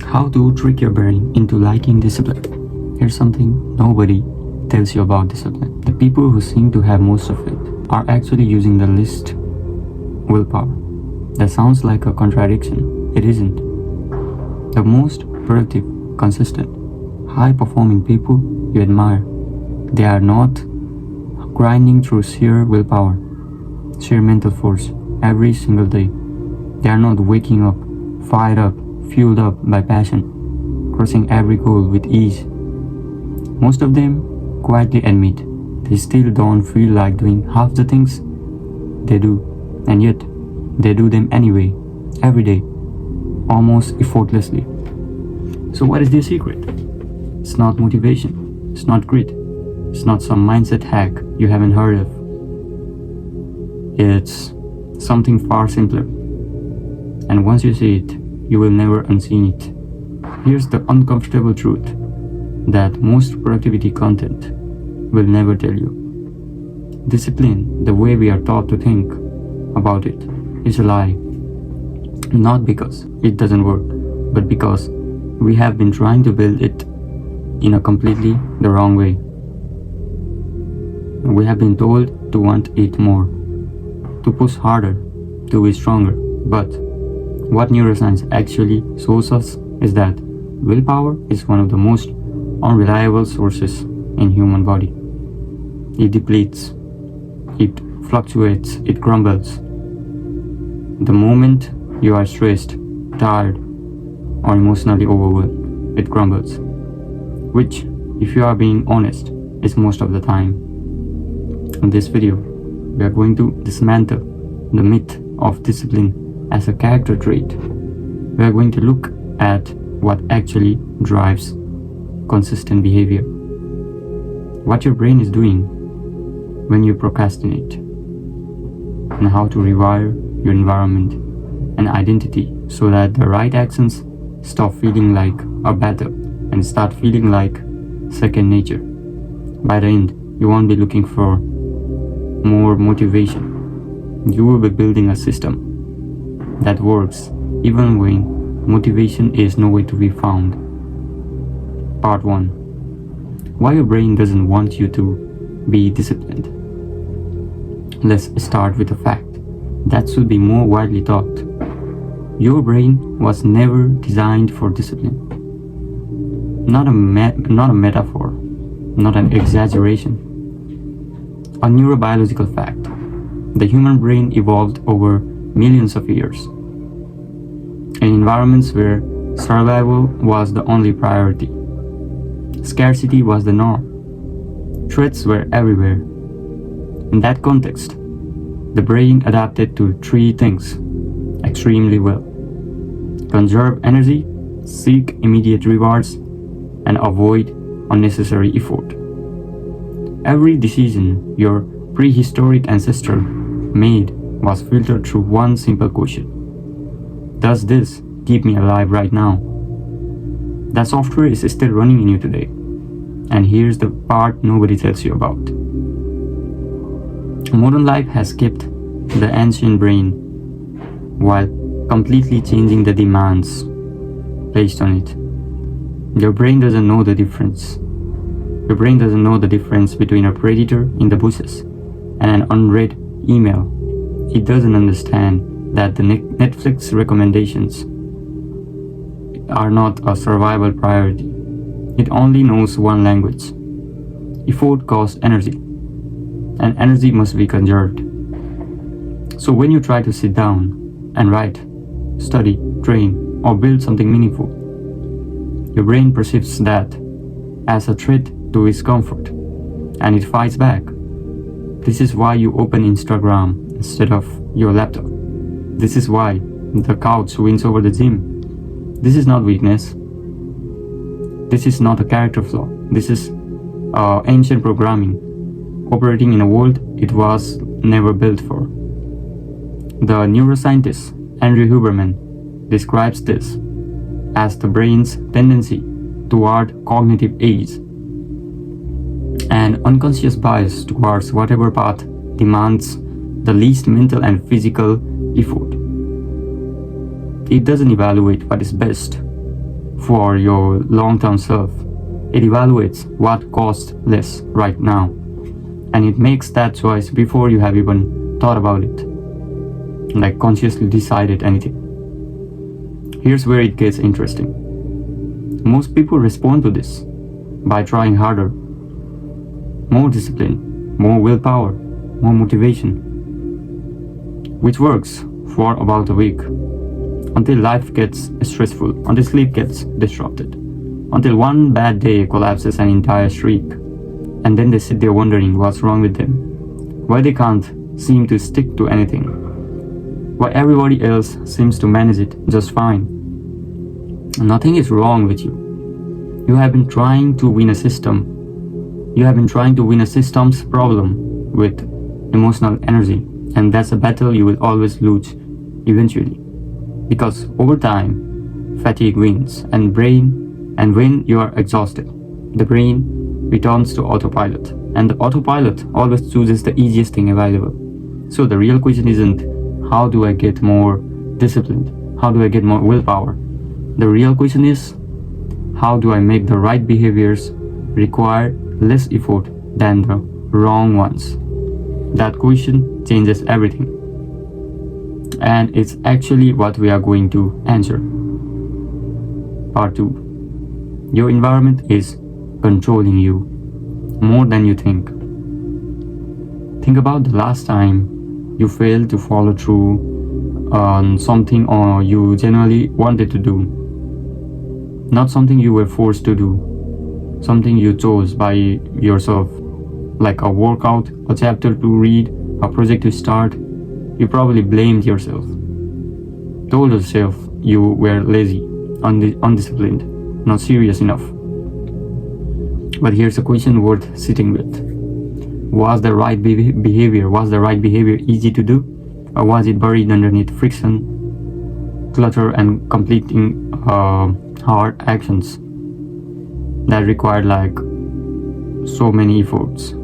How to trick your brain into liking discipline. Here's something nobody tells you about discipline. The people who seem to have most of it are actually using the least willpower. That sounds like a contradiction. It isn't. The most productive, consistent, high-performing people you admire, they are not grinding through sheer willpower, sheer mental force every single day. They are not waking up, fired up, fueled up by passion, crossing every goal with ease. Most of them quietly admit they still don't feel like doing half the things they do, and yet they do them anyway, every day, almost effortlessly. So what is their secret? It's not motivation, it's not grit, it's not some mindset hack you haven't heard of. It's something far simpler. And once you see it, you will never unseen it. Here's the uncomfortable truth that most productivity content will never tell you. Discipline, the way we are taught to think about it, is a lie. Not because it doesn't work, but because we have been trying to build it in a completely the wrong way. We have been told to want it more, to push harder, to be stronger. But what neuroscience actually shows us is that willpower is one of the most unreliable sources in human body. It depletes, it fluctuates, it crumbles. The moment you are stressed, tired, or emotionally overwhelmed, it crumbles. Which, if you are being honest, is most of the time. In this video, we are going to dismantle the myth of discipline as a character trait. We are going to look at what actually drives consistent behavior, what your brain is doing when you procrastinate, and how to rewire your environment and identity so that the right actions stop feeling like a battle and start feeling like second nature. By the end, you won't be looking for more motivation. You will be building a system that works even when motivation is nowhere to be found. Part 1. Why your brain doesn't want you to be disciplined. Let's start with a fact that should be more widely taught. Your brain was never designed for discipline. Not a metaphor, not an exaggeration. A neurobiological fact. The human brain evolved over millions of years in environments where survival was the only priority. Scarcity was the norm. Threats were everywhere. In that context, the brain adapted to three things extremely well: conserve energy, seek immediate rewards, and avoid unnecessary effort. Every decision your prehistoric ancestor made was filtered through one simple question: does this keep me alive right now? That software is still running in you today. And here's the part nobody tells you about. Modern life has kept the ancient brain while completely changing the demands placed on it. Your brain doesn't know the difference. Your brain doesn't know the difference between a predator in the bushes and an unread email. It doesn't understand that the Netflix recommendations are not a survival priority. It only knows one language. Effort costs energy, and energy must be conserved. So when you try to sit down and write, study, train, or build something meaningful, your brain perceives that as a threat to its comfort, and it fights back. This is why you open Instagram instead of your laptop. This is why the couch wins over the gym. This is not weakness. This is not a character flaw. This is ancient programming, operating in a world it was never built for. The neuroscientist Andrew Huberman describes this as the brain's tendency toward cognitive ease, an unconscious bias towards whatever path demands the least mental and physical effort. It doesn't evaluate what is best. for your long-term self. It evaluates what costs less right now, and it makes that choice before you have even thought about it, like consciously decided anything. Here's where it gets interesting. Most people respond to this by trying harder, more discipline, more willpower, more motivation, which works for about a week, until life gets stressful, until sleep gets disrupted, until one bad day collapses an entire streak, and then they sit there wondering what's wrong with them, why they can't seem to stick to anything, why everybody else seems to manage it just fine. Nothing is wrong with you. You have been trying to win a system. You have been trying to win a system's problem with emotional energy, and that's a battle you will always lose eventually. Because over time, fatigue wins, and when you are exhausted, the brain returns to autopilot, and the autopilot always chooses the easiest thing available. So the real question isn't how do I get more disciplined? How do I get more willpower? The real question is, how do I make the right behaviors require less effort than the wrong ones? That question changes everything. And it's actually what we are going to answer. Part 2. Your environment is controlling you more than you think. Think about the last time you failed to follow through on something or you genuinely wanted to do. Not something you were forced to do, something you chose by yourself, like a workout, a chapter to read, a project to start. You probably blamed yourself, told yourself you were lazy, undisciplined, not serious enough. But here's a question worth sitting with. Was the right behavior easy to do? Or was it buried underneath friction, clutter, and completing hard actions that required like so many efforts?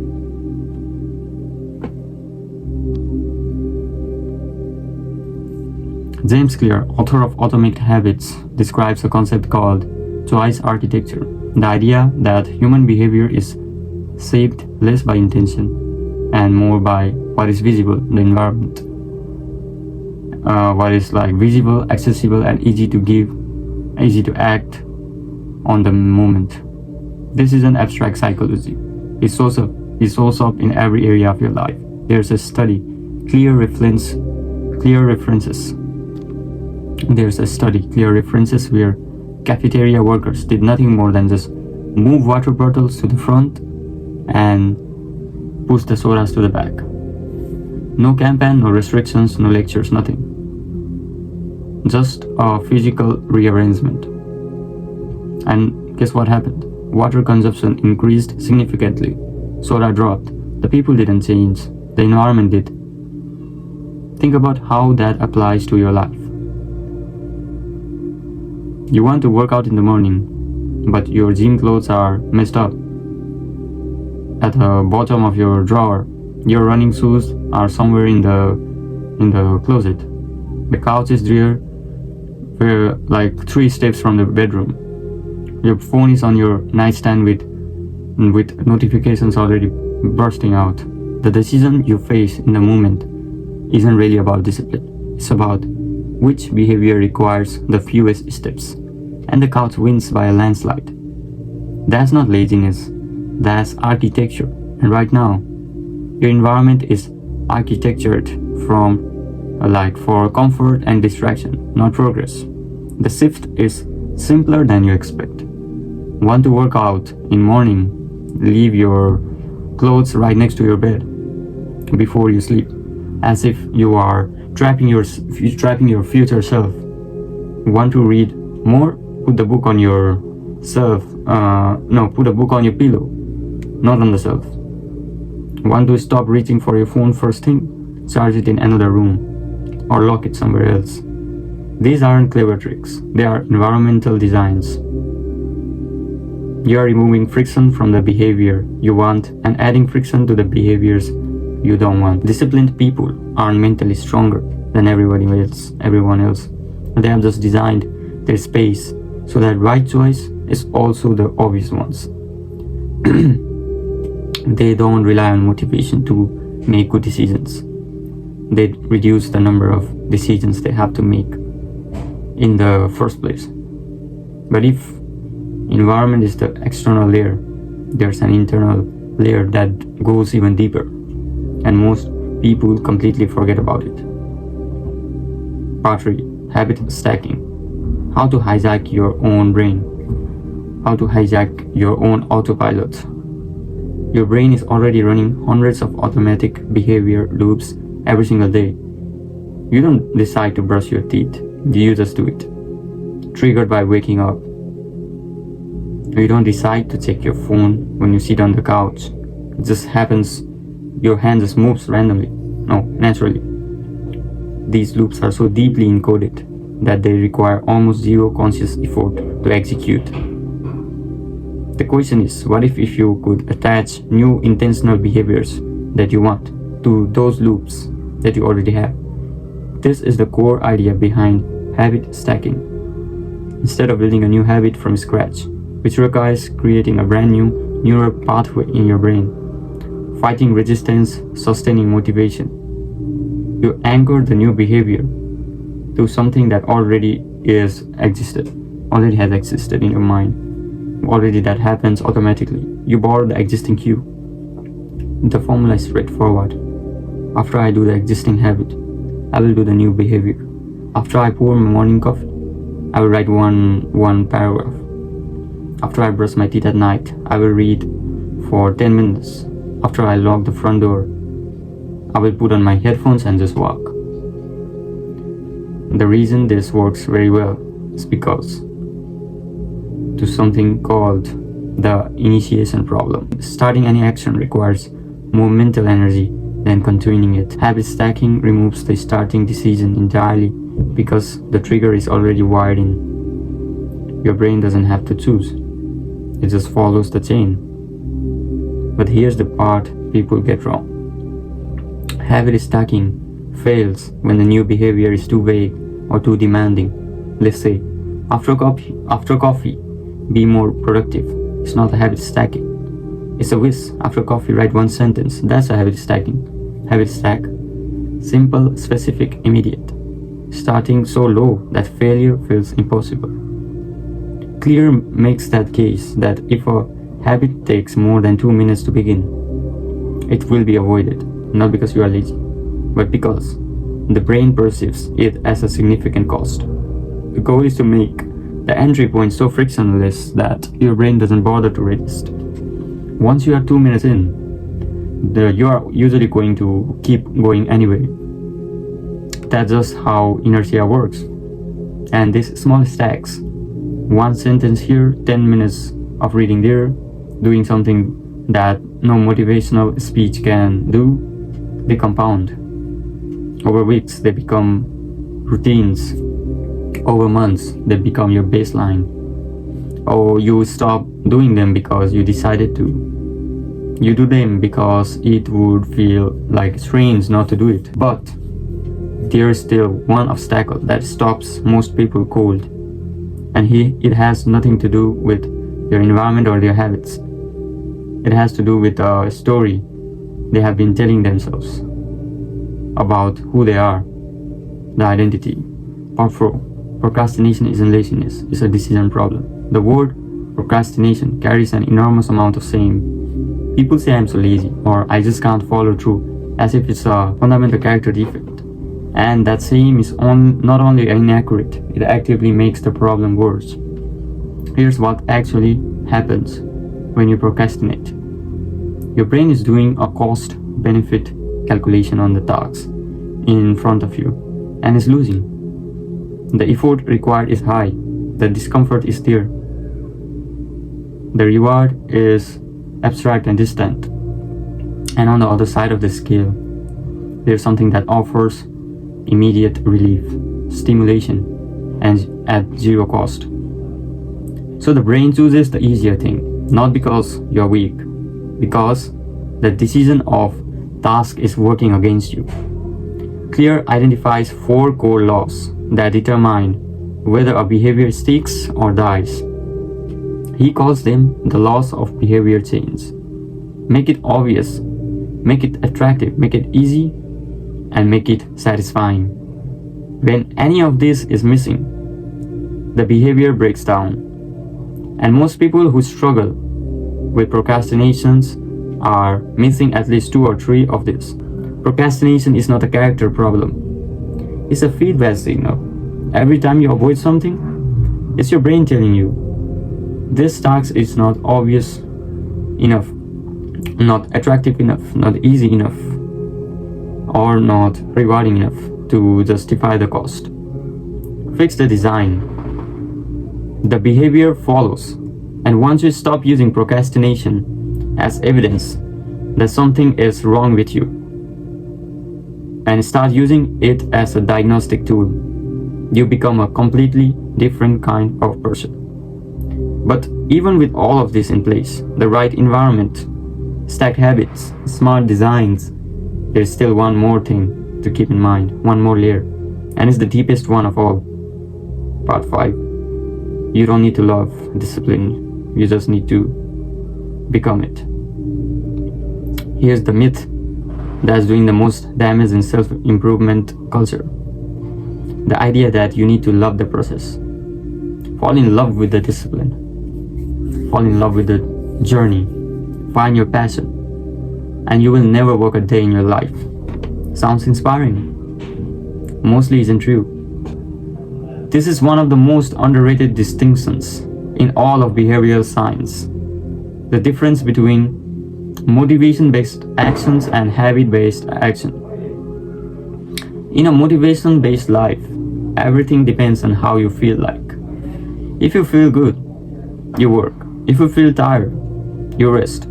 James Clear, author of Atomic Habits, describes a concept called choice architecture. The idea that human behavior is shaped less by intention and more by what is visible, the environment. What is like visible, accessible, and easy to act on the moment. This is an abstract psychology. It shows up in every area of your life. There's a study, clear references where cafeteria workers did nothing more than just move water bottles to the front and push the sodas to the back. No campaign, no restrictions, no lectures, nothing. Just a physical rearrangement. And guess what happened? Water consumption increased significantly. Soda dropped. The people didn't change. The environment did. Think about how that applies to your life. You want to work out in the morning, but your gym clothes are messed up. At the bottom of your drawer, your running shoes are somewhere in the closet. The couch is there, like 3 steps from the bedroom. Your phone is on your nightstand with notifications already bursting out. The decision you face in the moment isn't really about discipline. It's about which behavior requires the fewest steps, and the couch wins by a landslide. That's not laziness, that's architecture. And right now, your environment is architectured for comfort and distraction, not progress. The shift is simpler than you expect. Want to work out in morning? Leave your clothes right next to your bed before you sleep, as if you are trapping your future self. Want to read more? Put the book on your put a book on your pillow, not on the shelf. Want to stop reaching for your phone first thing? Charge it in another room or lock it somewhere else. These aren't clever tricks, they are environmental designs. You are removing friction from the behavior you want and adding friction to the behaviors you don't want. Disciplined people aren't mentally stronger than everyone else. They have just designed their space so that right choice is also the obvious ones. They don't rely on motivation to make good decisions. They reduce the number of decisions they have to make in the first place. But if environment is the external layer, there's an internal layer that goes even deeper, and most people completely forget about it. Part 3. Habit stacking. How to hijack your own brain. How to hijack your own autopilot. Your brain is already running hundreds of automatic behavior loops every single day. You don't decide to brush your teeth, you just do it. Triggered by waking up. You don't decide to check your phone when you sit on the couch. It just happens. Your hand just moves randomly. No, naturally. These loops are so deeply encoded that they require almost zero conscious effort to execute. The question is, what if you could attach new intentional behaviors that you want to those loops that you already have? This is the core idea behind habit stacking. Instead of building a new habit from scratch, which requires creating a brand new neural pathway in your brain, fighting resistance, sustaining motivation, you anchor the new behavior to something that already has existed in your mind. Already that happens automatically. You borrow the existing cue. The formula is straightforward. After I do the existing habit, I will do the new behavior. After I pour my morning coffee, I will write one paragraph. After I brush my teeth at night, I will read for 10 minutes. After I lock the front door, I will put on my headphones and just walk. The reason this works very well is because to something called the initiation problem. Starting any action requires more mental energy than continuing it. Habit stacking removes the starting decision entirely because the trigger is already wired in. Your brain doesn't have to choose. It just follows the chain. But here's the part people get wrong. Habit stacking fails when the new behavior is too vague or too demanding. Let's say, after coffee, be more productive. It's not a habit stacking. It's a wish. After coffee, write one sentence. That's a habit stacking. Habit stack. Simple, specific, immediate. Starting so low that failure feels impossible. Clear makes that case that if a habit takes more than 2 minutes to begin, it will be avoided. Not because you are lazy, but because the brain perceives it as a significant cost. The goal is to make the entry point so frictionless that your brain doesn't bother to resist. Once you are 2 minutes in, you are usually going to keep going anyway. That's just how inertia works. And these small stacks, one sentence here, 10 minutes of reading there, doing something that no motivational speech can do, they compound. Over weeks, they become routines. Over months, they become your baseline. Or you stop doing them because you decided to. You do them because it would feel like strange not to do it. But there is still one obstacle that stops most people cold. And it has nothing to do with their environment or their habits. It has to do with a story they have been telling themselves about who they are, the identity. Part 4. Procrastination isn't laziness, it's a decision problem. The word procrastination carries an enormous amount of shame. People say I'm so lazy or I just can't follow through as if it's a fundamental character defect. And that shame is not only inaccurate, it actively makes the problem worse. Here's what actually happens when you procrastinate. Your brain is doing a cost-benefit calculation on the tasks in front of you and is losing. The effort required is high, the discomfort is there. The reward is abstract and distant. And on the other side of the scale, there's something that offers immediate relief, stimulation, and at zero cost. So the brain chooses the easier thing, not because you're weak, because the decision of task is working against you. Clear identifies 4 core laws that determine whether a behavior sticks or dies. He calls them the laws of behavior change. Make it obvious, make it attractive, make it easy, and make it satisfying. When any of this is missing, the behavior breaks down. And most people who struggle with procrastinations are missing at least 2 or 3 of this. Procrastination is not a character problem. It's a feedback signal. Every time you avoid something, it's your brain telling you, this task is not obvious enough, not attractive enough, not easy enough, or not rewarding enough to justify the cost. Fix the design. The behavior follows. And once you stop using procrastination as evidence that something is wrong with you, and start using it as a diagnostic tool, you become a completely different kind of person. But even with all of this in place, the right environment, stacked habits, smart designs, there's still one more thing to keep in mind, one more layer, and it's the deepest one of all. Part 5. You don't need to love discipline, you just need to become it. Here's the myth that's doing the most damage in self-improvement culture. The idea that you need to love the process. Fall in love with the discipline. Fall in love with the journey. Find your passion. And you will never work a day in your life. Sounds inspiring. Mostly isn't true. This is one of the most underrated distinctions in all of behavioral science. The difference between motivation-based actions and habit-based action. In a motivation-based life, everything depends on how you feel like. If you feel good, you work. If you feel tired, you rest.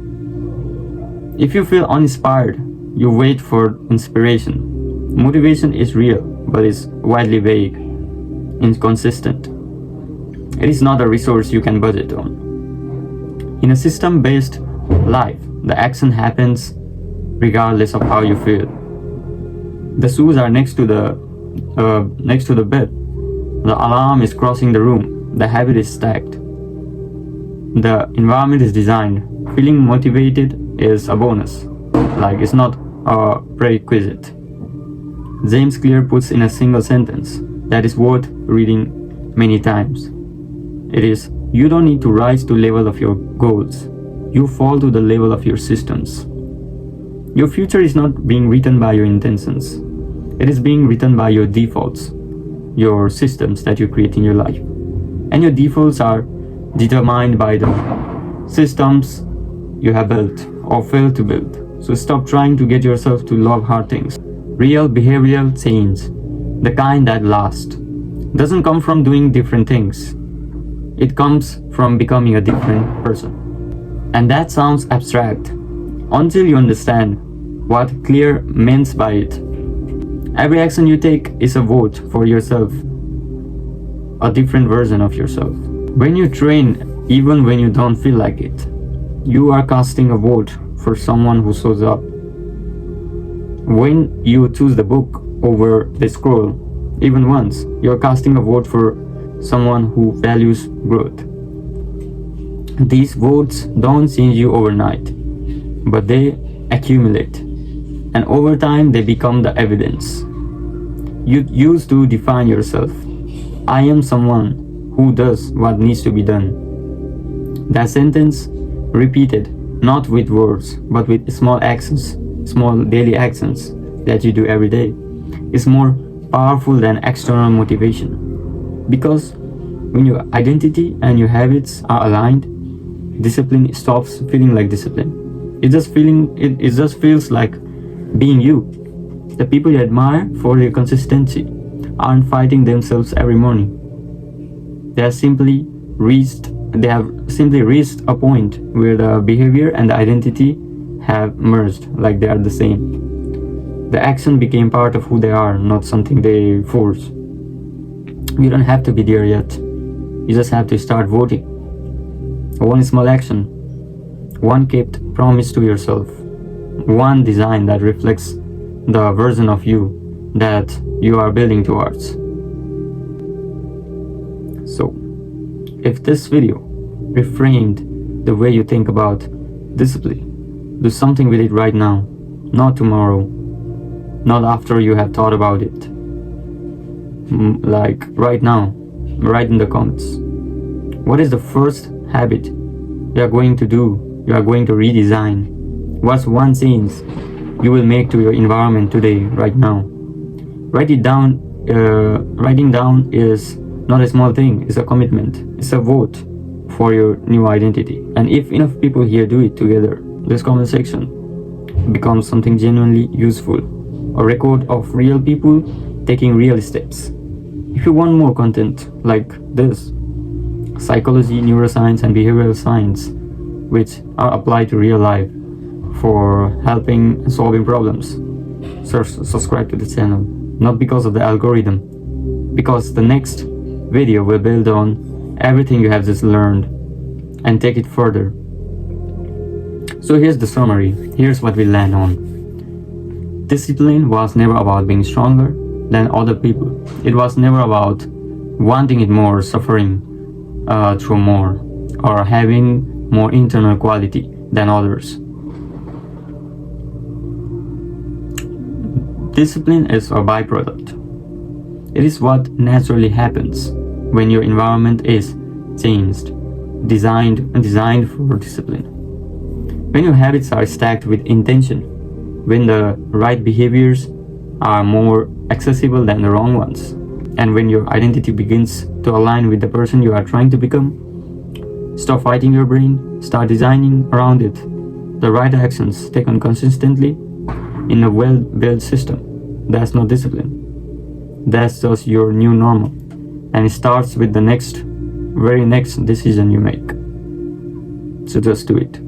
If you feel uninspired, you wait for inspiration. Motivation is real, but is widely vague, inconsistent. It is not a resource you can budget on. In a system-based life, the action happens regardless of how you feel. The shoes are next to the bed. The alarm is crossing the room. The habit is stacked. The environment is designed. Feeling motivated is a bonus. Like, it's not a prerequisite. James Clear puts in a single sentence that is worth reading many times. It is, you don't need to rise to level of your goals. You fall to the level of your systems. Your future is not being written by your intentions. It is being written by your defaults, your systems that you create in your life. And your defaults are determined by the systems you have built or failed to build. So stop trying to get yourself to love hard things. Real behavioral change, the kind that lasts, doesn't come from doing different things. It comes from becoming a different person. And that sounds abstract until you understand what Clear means by it. Every action you take is a vote for yourself, a different version of yourself. When you train, even when you don't feel like it, you are casting a vote for someone who shows up. When you choose the book over the scroll, even once, you're casting a vote for someone who values growth. These votes don't change you overnight, but they accumulate, and over time they become the evidence. You used to define yourself. I am someone who does what needs to be done. That sentence, repeated not with words but with small actions, small daily actions that you do every day, is more powerful than external motivation. Because when your identity and your habits are aligned, discipline stops feeling like discipline. It just feels like being you. The people you admire for their consistency aren't fighting themselves every morning. They have simply reached a point where the behavior and the identity have merged, like they are the same. The action became part of who they are, not something they force. You don't have to be there yet. You just have to start voting. One small action, one kept promise to yourself, one design that reflects the version of you that you are building towards. if this video reframed the way you think about discipline, do something with it right now, not tomorrow, not after you have thought about it. Like right now, write in the comments. What is the first habit you are going to do, you are going to redesign? What's one change you will make to your environment today, right now? Write it down. Writing down is not a small thing, it's a commitment, it's a vote for your new identity. And if enough people here do it together, this comment section becomes something genuinely useful, a record of real people taking real steps. If you want more content like this, psychology, neuroscience, and behavioral science, which are applied to real life for helping solving problems, subscribe to the channel. Not because of the algorithm, because the next video will build on everything you have just learned and take it further. So here's the summary. Here's what we land on. Discipline was never about being stronger than other people. It was never about wanting it more, suffering through more, or having more internal quality than others. Discipline is a byproduct. It is what naturally happens when your environment is changed, designed for discipline. When your habits are stacked with intention, when the right behaviors are more accessible than the wrong ones, and when your identity begins to align with the person you are trying to become, stop fighting your brain, start designing around it. The right actions taken consistently in a well-built system. That's not discipline. That's just your new normal. And it starts with the very next decision you make. So just do it.